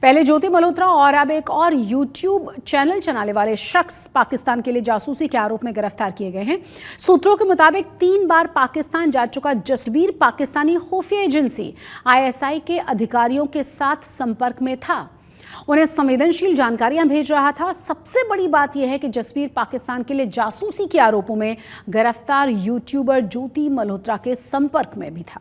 पहले ज्योति मल्होत्रा और अब एक और यूट्यूब चैनल चलाने वाले शख्स पाकिस्तान के लिए जासूसी के आरोप में गिरफ्तार किए गए हैं। सूत्रों के मुताबिक 3 बार पाकिस्तान जा चुका जसबीर पाकिस्तानी खुफिया एजेंसी ISI के अधिकारियों के साथ संपर्क में था। उन्हें संवेदनशील जानकारियां भेज रहा था। सबसे बड़ी बात यह है कि जसबीर पाकिस्तान के लिए जासूसी के आरोपों में गिरफ्तार यूट्यूबर ज्योति मल्होत्रा के संपर्क में भी था।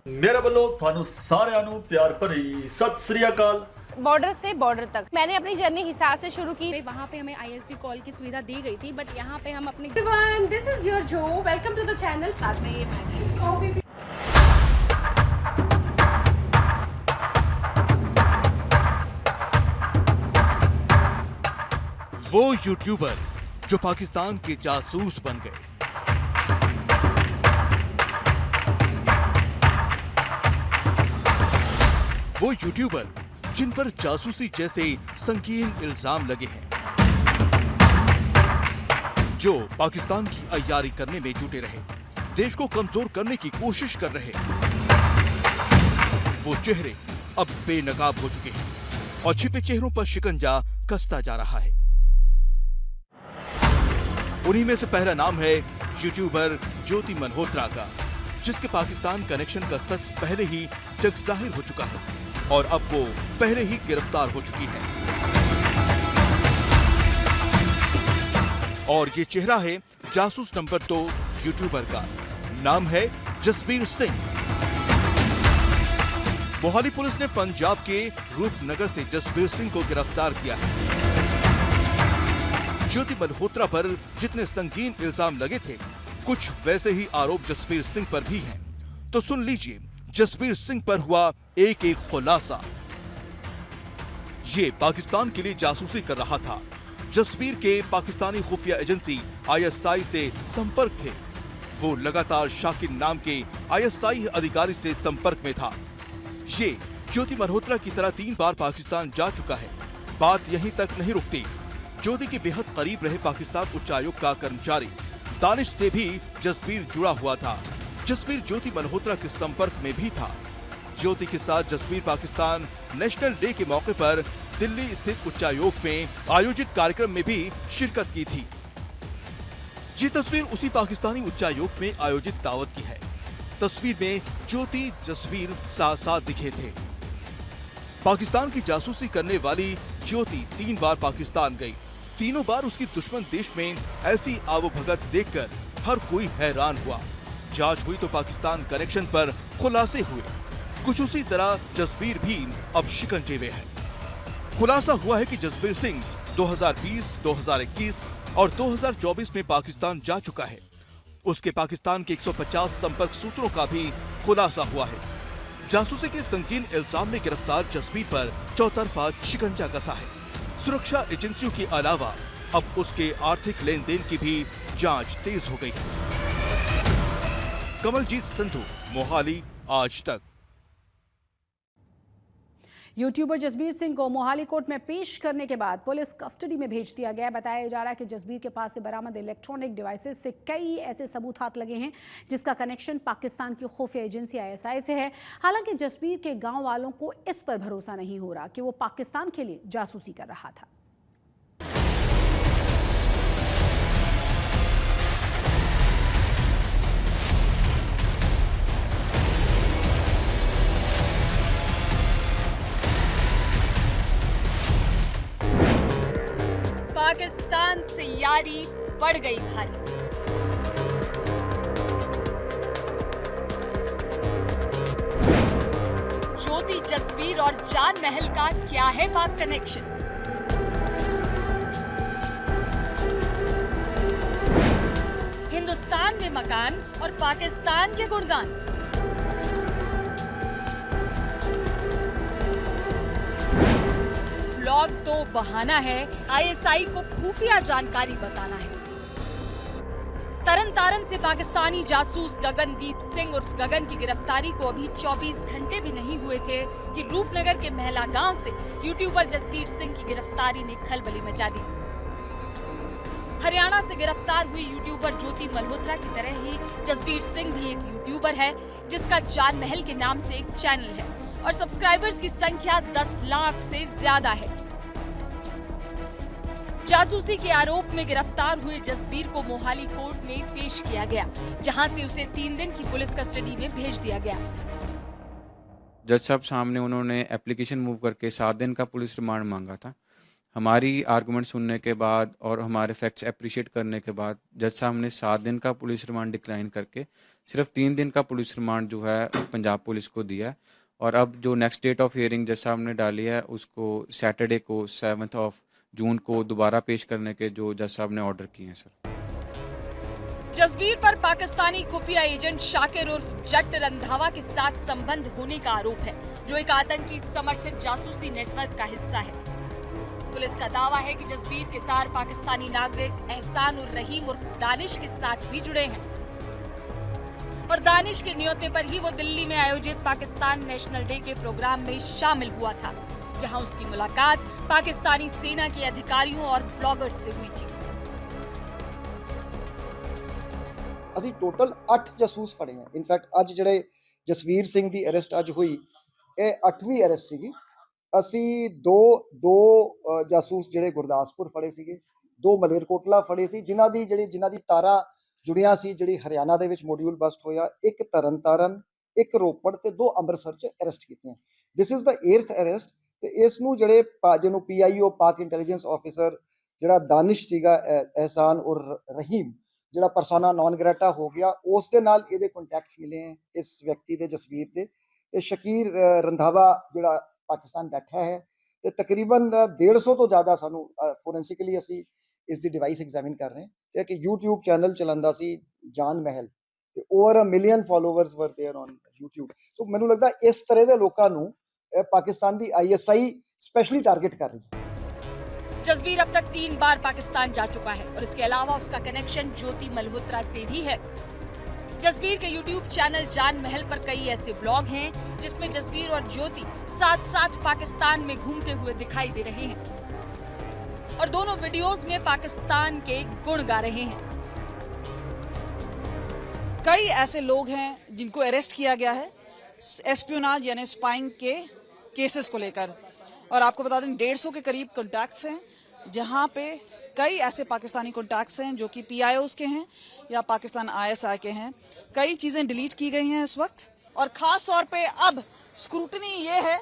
मेरे वालों थानू सारिਆਂ ਨੂੰ प्यार भरी सत श्री अकाल। बॉर्डर से बॉर्डर तक मैंने अपनी जर्नी हिसार से शुरू की। वहाँ पे हमें ISD कॉल की सुविधा दी गई थी, बट यहाँ पे हम अपने Everyone, this is your Jo. Welcome to the channel. साथ में ये मैंने वो यूट्यूबर जो पाकिस्तान के जासूस बन गए, वो यूट्यूबर जिन पर जासूसी जैसे संगीन इल्जाम लगे हैं, जो पाकिस्तान की अय्यारी करने में जुटे रहे, देश को कमजोर करने की कोशिश कर रहे, वो चेहरे अब बेनकाब हो चुके हैं और छिपे चेहरों पर शिकंजा कसता जा रहा है। उन्हीं में से पहला नाम है यूट्यूबर ज्योति मल्होत्रा का, जिसके पाकिस्तान कनेक्शन का सच पहले ही जग जाहिर हो चुका है और अब वो पहले ही गिरफ्तार हो चुकी है। और ये चेहरा है जासूस नंबर 2 यूट्यूबर का। नाम है जसबीर सिंह। मोहाली पुलिस ने पंजाब के रूपनगर से जसबीर सिंह को गिरफ्तार किया है। ज्योति मल्होत्रा पर जितने संगीन इल्जाम लगे थे, कुछ वैसे ही आरोप जसबीर सिंह पर भी हैं। तो सुन लीजिए जसबीर सिंह पर हुआ एक खुलासा। ये पाकिस्तान के लिए जासूसी कर रहा था। जसबीर के पाकिस्तानी खुफिया एजेंसी ISI से संपर्क थे। वो लगातार शाकिर नाम के ISI अधिकारी से संपर्क में था। ये ज्योति मल्होत्रा की तरह 3 बार पाकिस्तान जा चुका है। बात यहीं तक नहीं रुकती। ज्योति के बेहद करीब रहे पाकिस्तान उच्चायोग का कर्मचारी दानिश से भी जसबीर जुड़ा हुआ था। जसबीर ज्योति मल्होत्रा के संपर्क में भी था। ज्योति के साथ जसबीर पाकिस्तान नेशनल डे के मौके पर दिल्ली स्थित उच्चायोग में आयोजित कार्यक्रम में भी शिरकत की थी। ये तस्वीर उसी पाकिस्तानी उच्चायोग में आयोजित दावत की है। तस्वीर में ज्योति जसबीर साथ साथ दिखे थे। पाकिस्तान की जासूसी करने वाली ज्योति 3 बार पाकिस्तान गई। तीनों बार उसकी दुश्मन देश में ऐसी आवभगत देखकर हर कोई हैरान हुआ। जांच हुई तो पाकिस्तान कनेक्शन पर खुलासे हुए। कुछ उसी तरह जसबीर भी अब शिकंजे में है। खुलासा हुआ है कि जसबीर सिंह 2020, 2021 और 2024 में पाकिस्तान जा चुका है। उसके पाकिस्तान के 150 संपर्क सूत्रों का भी खुलासा हुआ है। जासूसी के संगीन इल्जाम में गिरफ्तार जसबीर पर चौतरफा शिकंजा कसा है। सुरक्षा एजेंसियों के अलावा अब उसके आर्थिक लेन देन की भी जांच तेज हो गई है। कमलजीत संधू, मोहाली, आज तक। यूट्यूबर जसबीर सिंह को मोहाली कोर्ट में पेश करने के बाद पुलिस कस्टडी में भेज दिया गया। बताया जा रहा है कि जसबीर के पास से बरामद इलेक्ट्रॉनिक डिवाइसेस से कई ऐसे सबूत हाथ लगे हैं जिसका कनेक्शन पाकिस्तान की खुफिया एजेंसी ISI से है। हालांकि जसबीर के गांव वालों को इस पर भरोसा नहीं हो रहा कि वो पाकिस्तान के लिए जासूसी कर रहा था। पाकिस्तान से यारी बढ़ गई भारी। ज्योति जसबीर और जान महल का क्या है पाक कनेक्शन? हिंदुस्तान में मकान और पाकिस्तान के गुणगान। ब्लॉग तो बहाना है, ISI को खुफिया जानकारी बताना है। तरन तारन से पाकिस्तानी जासूस गगनदीप सिंह उर्फ गगन की गिरफ्तारी को अभी 24 घंटे भी नहीं हुए थे कि रूपनगर के महला गांव से यूट्यूबर जसबीर सिंह की गिरफ्तारी ने खलबली मचा दी। हरियाणा से गिरफ्तार हुई यूट्यूबर ज्योति मल्होत्रा की तरह ही जसबीर सिंह भी एक यूट्यूबर है जिसका जान महल के नाम से एक चैनल है। और सब्सक्राइबर्स की संख्या 10 लाख से ज्यादा है। जासूसी के आरोप में गिरफ्तार हुए जसबीर को मोहाली कोर्ट में पेश किया गया, जहां से उसे 3 दिन की पुलिस कस्टडी में भेज दिया गया। जज साहब सामने उन्होंने एप्लीकेशन मूव करके 7 दिन का पुलिस रिमांड मांगा था। हमारी आर्गुमेंट सुनने के बाद और हमारे फैक्ट्स अप्रिशिएट करने के बाद जज साहब ने 7 दिन का पुलिस रिमांड डिक्लाइन करके सिर्फ 3 दिन का पुलिस रिमांड जो है पंजाब पुलिस को दिया है। और अब जो नेक्स्ट डेट ऑफ हियरिंग जज साहब ने डाली है उसको सैटरडे को 7 जून को दोबारा पेश करने के जो जज साहब ने ऑर्डर किए हैं सर। जसबीर पर पाकिस्तानी खुफिया एजेंट शाकिर उर्फ जट रंधावा के साथ संबंध होने का आरोप है, जो एक आतंकी समर्थित जासूसी नेटवर्क का हिस्सा है। पुलिस का दावा है कि जसबीर के तार पाकिस्तानी नागरिक एहसान उर रहीम उर्फ दानिश के साथ भी जुड़े हैं और दानिश के न्योते पर ही वो दिल्ली में आयोजित पाकिस्तान नेशनल डे के प्रोग्राम में शामिल हुआ था, जहां उसकी मुलाकात पाकिस्तानी सेना के अधिकारियों और ब्लॉगर्स से हुई थी। ਅਸੀਂ ਟੋਟਲ 8 ਜਾਸੂਸ ਫੜੇ ਆ। ਇਨਫੈਕਟ ਅੱਜ ਜਿਹੜੇ ਜਸਵੀਰ ਸਿੰਘ ਦੀ ਅਰੈਸਟ ਅੱਜ ਹੋਈ ਇਹ 8ਵੀਂ ਅਰੈਸਟ ਸੀਗੀ। ਅਸੀਂ ਦੋ ਜਾਸੂਸ ਜਿਹੜੇ ਗੁਰਦਾਸਪੁਰ ਫੜੇ ਸੀਗੇ, 2 ਮਲੇਰਕੋਟਲਾ ਫੜੇ ਸੀ ਜਿਨ੍ਹਾਂ ਦੀ ਤਾਰਾ ਜੁੜੀਆਂ ਸੀ, ਜਿਹੜੀ ਹਰਿਆਣਾ ਦੇ ਵਿੱਚ ਮੋਡਿਊਲ ਬਸਟ ਹੋਇਆ, ਇੱਕ ਤਰਨਤਾਰਨ, ਇੱਕ ਰੋਪੜ ਤੇ 2 ਅੰਮ੍ਰਿਤਸਰ 'ਚ ਅਰੈਸਟ ਕੀਤੀਆਂ। This is the 8th arrest ਤੇ ਇਸ ਨੂੰ ਜਿਹਨੂੰ PIO ਪਾਕ ਇੰਟੈਲੀਜੈਂਸ ਆਫਿਸਰ ਜਿਹੜਾ ਦਾਨਿਸ਼ ਸੀਗਾ एहसान उर रहीम ਜਿਹੜਾ ਪਰਸੋਨਾ ਨੌਨ ਗ੍ਰੈਟਾ ਹੋ ਗਿਆ, ਉਸ ਦੇ ਨਾਲ ਇਹਦੇ ਕੰਟੈਕਟਸ ਮਿਲੇ ਹੈ ਇਸ ਵਿਅਕਤੀ ਦੇ ਜਸਵੀਰ ਦੇ। ਤੇ ਸ਼ਕੀਰ ਰੰਧਾਵਾ ਜਿਹੜਾ ਪਾਕਿਸਤਾਨ ਬੈਠਾ ਹੈ ਤੇ ਤਕਰੀਬਨ 150 ਤੋਂ ਜ਼ਿਆਦਾ ਸਾਨੂੰ ਫੋਰੈਂਸਿਕਲੀ ਅਸੀਂ ਇਸ ਦੀ ਡਿਵਾਈਸ ਐਗਜ਼ਾਮਿਨ ਕਰ ਰਹੇ ਹਾਂ। ਤੇ ਇੱਕ YouTube ਚੈਨਲ ਚਲਾਉਂਦਾ ਸੀ ਜਾਨ ਮਹਿਲ ਤੇ ਓਵਰ 1 ਮਿਲੀਅਨ ਫਾਲੋਵਰਸ ਵਰ देयर ਔਨ YouTube। ਸੋ ਮੈਨੂੰ ਲੱਗਦਾ ਇਸ ਤਰ੍ਹਾਂ ਦੇ ਲੋਕਾਂ ਨੂੰ ਪਾਕਿस्तान ਦੀ ISI स्पेशली टारगेट कर रही है। जसबीर अब तक 3 बार पाकिस्तान जा चुका है और इसके अलावा उसका कनेक्शन ज्योति मल्होत्रा से भी है। जसबीर के YouTube चैनल जान महल पर कई ऐसे ब्लॉग हैं जिसमें जसबीर और ज्योति साथ साथ पाकिस्तान में घूमते हुए दिखाई दे रहे हैं और दोनों वीडियोस में पाकिस्तान के गुण गा रहे हैं। कई ऐसे लोग हैं जिनको अरेस्ट किया गया है एस्पियोनाज यानी स्पाइंग के केसेस को लेकर, और आपको बता दें 150 के करीब कॉन्टैक्ट्स हैं, जहां पे कई ऐसे पाकिस्तानी कॉन्टैक्ट्स हैं जो कि PIOs के हैं या पाकिस्तान ISI के हैं। कई चीज़ें डिलीट की गई हैं इस वक्त, और ख़ास तौर पे अब स्क्रूटनी ये है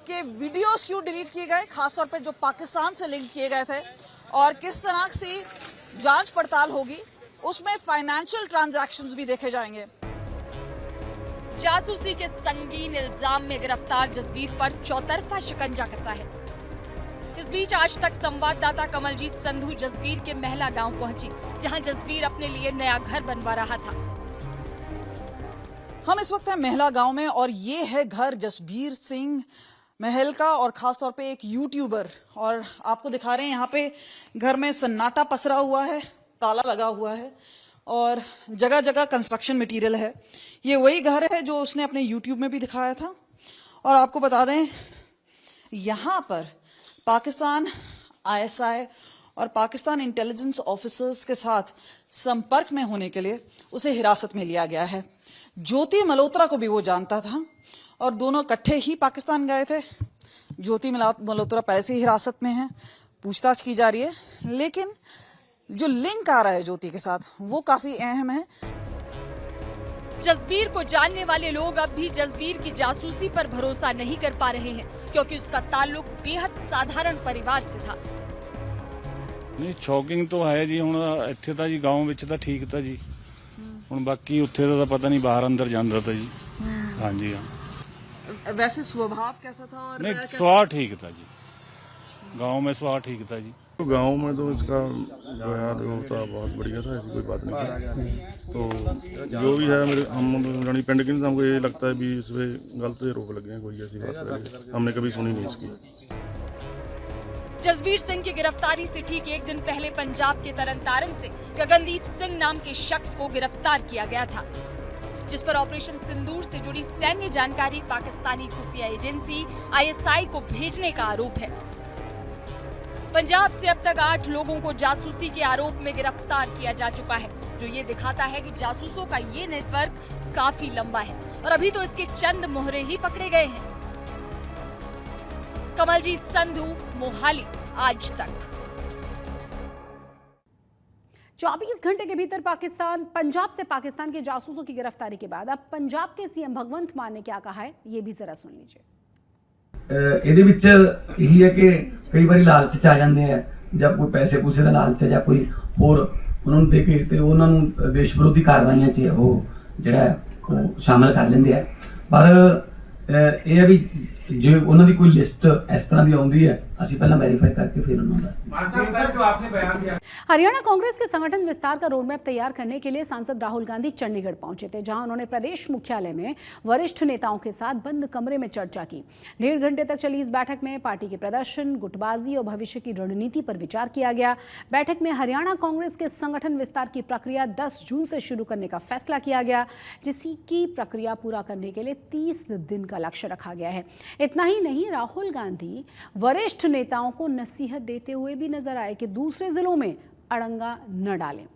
कि वीडियोस क्यों डिलीट किए गए, ख़ास तौर पे जो पाकिस्तान से लिंक किए गए थे, और किस तरह से जांच पड़ताल होगी, उसमें फाइनेंशियल ट्रांजैक्शंस भी देखे जाएंगे। जासूसी के संगीन इल्जाम में गिरफ्तार जसबीर पर चौतरफा शिकंजा कसा है। इस बीच आज तक संवाददाता कमलजीत संधू जसबीर के महला गांव पहुंची, जहां जसबीर अपने लिए नया घर बनवा रहा था। हम इस वक्त हैं महला गांव में और ये है घर जसबीर सिंह महल का, और खास तौर पे एक यूट्यूबर, और आपको दिखा रहे हैं यहाँ पे घर में सन्नाटा पसरा हुआ है, ताला लगा हुआ है और जगह जगह कंस्ट्रक्शन मटेरियल है। ये वही घर है जो उसने अपने यूट्यूब में भी दिखाया था। और आपको बता दें यहाँ पर पाकिस्तान ISI और पाकिस्तान इंटेलिजेंस ऑफिसर्स के साथ संपर्क में होने के लिए उसे हिरासत में लिया गया है। ज्योति मल्होत्रा को भी वो जानता था और दोनों इकट्ठे ही पाकिस्तान गए थे। ज्योति मल्होत्रा पहले से ही हिरासत में है, पूछताछ की जा रही है, लेकिन जो लिंक आ रहा है ज्योति के साथ वो काफी अहम है। जसबीर को जानने वाले लोग अब भी जसबीर की जासूसी पर भरोसा नहीं कर पा रहे हैं, क्योंकि उसका ताल्लुक बेहद साधारण परिवार से था। नहीं शॉकिंग तो है जी, ਹੁਣ ਇੱਥੇ ਤਾਂ ਜੀ गांव ਵਿੱਚ ਤਾਂ ਠੀਕ ਤਾਂ ਜੀ, ਹੁਣ ਬਾਕੀ ਉੱਥੇ ਦਾ ਤਾਂ ਪਤਾ ਨਹੀਂ ਬਾਹਰ ਅੰਦਰ ਜਾਂਦਾ ਤਾਂ ਜੀ। हाँ जी हाँ। वैसे स्वभाव कैसा था? और नहीं स्वभाव ठीक था जी, गांव में स्वभाव ठीक था जी। तो गांव में तो इसका व्यवहार जो था बहुत बढ़िया था, ऐसी कोई बात नहीं थी। तो जो भी है हम रानी पिंड के हमको ये लगता है भी इस पर गलत रोक लगे हैं, कोई ऐसी बात हमने कभी सुनी नहीं इसकी। जसबीर सिंह की गिरफ्तारी से ठीक एक दिन पहले पंजाब के तरनतारन से गगनदीप सिंह नाम के शख्स को गिरफ्तार किया गया था, जिस पर ऑपरेशन सिंदूर से जुड़ी सैन्य जानकारी पाकिस्तानी खुफिया एजेंसी ISI को भेजने का आरोप है। पंजाब से अब तक 8 लोगों को जासूसी के आरोप में गिरफ्तार किया जा चुका है, जो ये दिखाता है कि जासूसों का ये नेटवर्क काफी लंबा है और अभी तो इसके चंद मोहरे ही पकड़े गए हैं। कमलजीत संधू, मोहाली, आज तक। 24 घंटे के भीतर पंजाब से पाकिस्तान के जासूसों की गिरफ्तारी के बाद अब पंजाब के सीएम भगवंत मान ने क्या कहा है, ये भी जरा सुन लीजिए। ਇਹਦੇ ਵਿੱਚ ਇਹੀ ਹੈ ਕਿ ਕਈ ਵਾਰੀ ਲਾਲਚ ਚ ਆ ਜਾਂਦੇ ਆ, ਜਾਂ ਕੋਈ ਪੈਸੇ ਪੂਸੇ ਦਾ ਲਾਲਚ ਹੈ ਜਾਂ ਕੋਈ ਹੋਰ ਉਹਨਾਂ ਨੂੰ ਦੇ ਕੇ ਤੇ ਉਹਨਾਂ ਨੂੰ ਦੇਸ਼ ਵਿਰੋਧੀ ਕਾਰਵਾਈਆਂ 'ਚ ਉਹ ਜਿਹੜਾ ਉਹ ਸ਼ਾਮਲ ਕਰ ਲੈਂਦੇ ਆ। ਪਰ ਇਹ ਹੈ ਵੀ ਜੇ ਉਹਨਾਂ ਦੀ ਕੋਈ ਲਿਸਟ ਇਸ ਤਰ੍ਹਾਂ ਦੀ ਆਉਂਦੀ ਹੈ, ਅਸੀਂ ਪਹਿਲਾਂ ਵੈਰੀਫਾਈ ਕਰਕੇ ਫਿਰ ਉਹਨਾਂ ਨੂੰ ਦੱਸਦੇ। हरियाणा कांग्रेस के संगठन विस्तार का रोडमैप तैयार करने के लिए सांसद राहुल गांधी चंडीगढ़ पहुंचे थे, जहां उन्होंने प्रदेश मुख्यालय में वरिष्ठ नेताओं के साथ बंद कमरे में चर्चा की। 1.5 घंटे तक चली इस बैठक में पार्टी के प्रदर्शन, गुटबाजी और भविष्य की रणनीति पर विचार किया गया। बैठक में हरियाणा कांग्रेस के संगठन विस्तार की प्रक्रिया 10 जून से शुरू करने का फैसला किया गया, जिसकी प्रक्रिया पूरा करने के लिए 30 दिन का लक्ष्य रखा गया है। इतना ही नहीं, राहुल गांधी वरिष्ठ नेताओं को नसीहत देते हुए भी नजर आए कि दूसरे जिलों में अड़ंगा न डालें।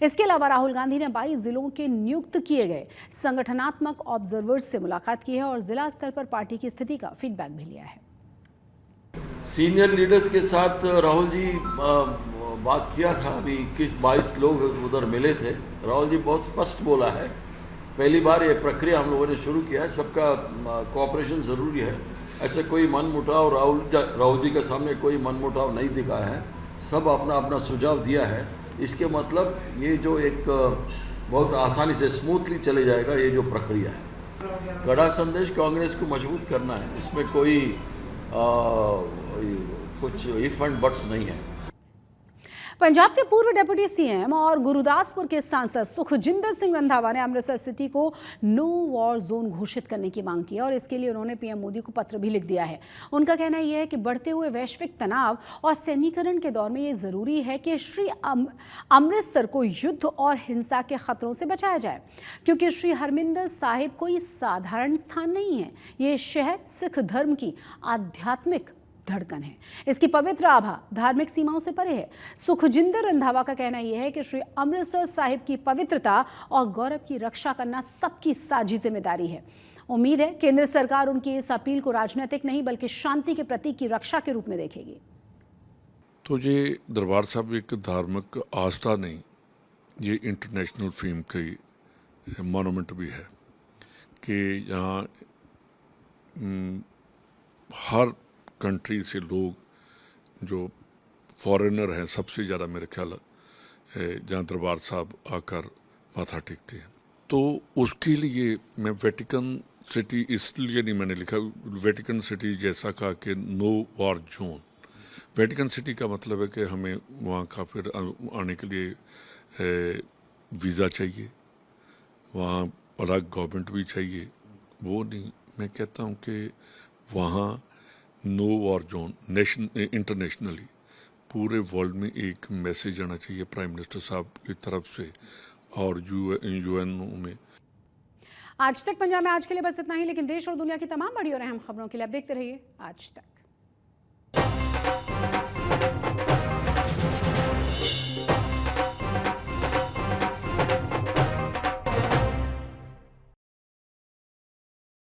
इसके अलावा राहुल गांधी ने 22 जिलों के नियुक्त किए गए संगठनात्मक ऑब्जर्वर्स से मुलाकात की है और जिला स्तर पर पार्टी की स्थिति का फीडबैक भी लिया है। सीनियर लीडर्स के साथ राहुल जी बात किया था, अभी 22 लोग उधर मिले थे। राहुल जी बहुत स्पष्ट बोला है, पहली बार ये प्रक्रिया हम लोगों ने शुरू किया है, सबका कोऑपरेशन ज़रूरी है। ऐसे कोई मनमुटाव राहुल जी के सामने कोई मनमुटाव नहीं दिखा है, सब अपना अपना सुझाव दिया है। इसके मतलब ये जो एक बहुत आसानी से स्मूथली चले जाएगा ये जो प्रक्रिया है। कड़ा संदेश कांग्रेस को मजबूत करना है, इसमें कोई कुछ इफ एंड बट्स नहीं है। पंजाब के पूर्व डिप्टी सीएम और गुरुदासपुर के सांसद सुखजिंदर सिंह रंधावा ने अमृतसर सिटी को नो वॉर जोन घोषित करने की मांग की है और इसके लिए उन्होंने पीएम मोदी को पत्र भी लिख दिया है। उनका कहना यह है कि बढ़ते हुए वैश्विक तनाव और सैन्यीकरण के दौर में ये जरूरी है कि श्री अमृतसर को युद्ध और हिंसा के खतरों से बचाया जाए, क्योंकि श्री हरमिंदर साहिब कोई साधारण स्थान नहीं है। ये शहर सिख धर्म की आध्यात्मिक धड़कन है, इसकी पवित्र आभा धार्मिक सीमाओं से परे है। सुखजिंदर रंधावा का कहना यह है कि श्री अमृतसर साहिब की पवित्रता और गौरव की रक्षा करना सबकी साझी जिम्मेदारी है। उम्मीद है केंद्र सरकार उनकी इस अपील को राजनीतिक नहीं बल्कि शांति के प्रतीक की रक्षा के रूप में देखेगी। तो ये दरबार साहब एक धार्मिक आस्था नहीं, ये इंटरनेशनल फेम की मॉन्यूमेंट भी है कि यहाँ हर कंट्री से लोग जो फॉरेनर हैं सबसे ज़्यादा मेरे ख्याल जहाँ दरबार साहब आकर माथा टेकते हैं। तो उसके लिए मैं वेटिकन सिटी इसलिए नहीं मैंने लिखा, वेटिकन सिटी जैसा कहा कि no war zone. Vatican city का मतलब है कि हमें वहाँ का फिर आने के लिए वीज़ा चाहिए, वहाँ अलग गवर्नमेंट भी चाहिए, वो नहीं। मैं कहता हूँ कि वहाँ नो वॉर जोन इंटरनेशनली पूरे वर्ल्ड में एक मैसेज आना चाहिए प्राइम मिनिस्टर साहब की तरफ से और यूएन में। आज तक पंजाब में आज के लिए बस इतना ही, लेकिन देश और दुनिया की तमाम बड़ी और अहम खबरों के लिए आप देखते रहिए आज तक।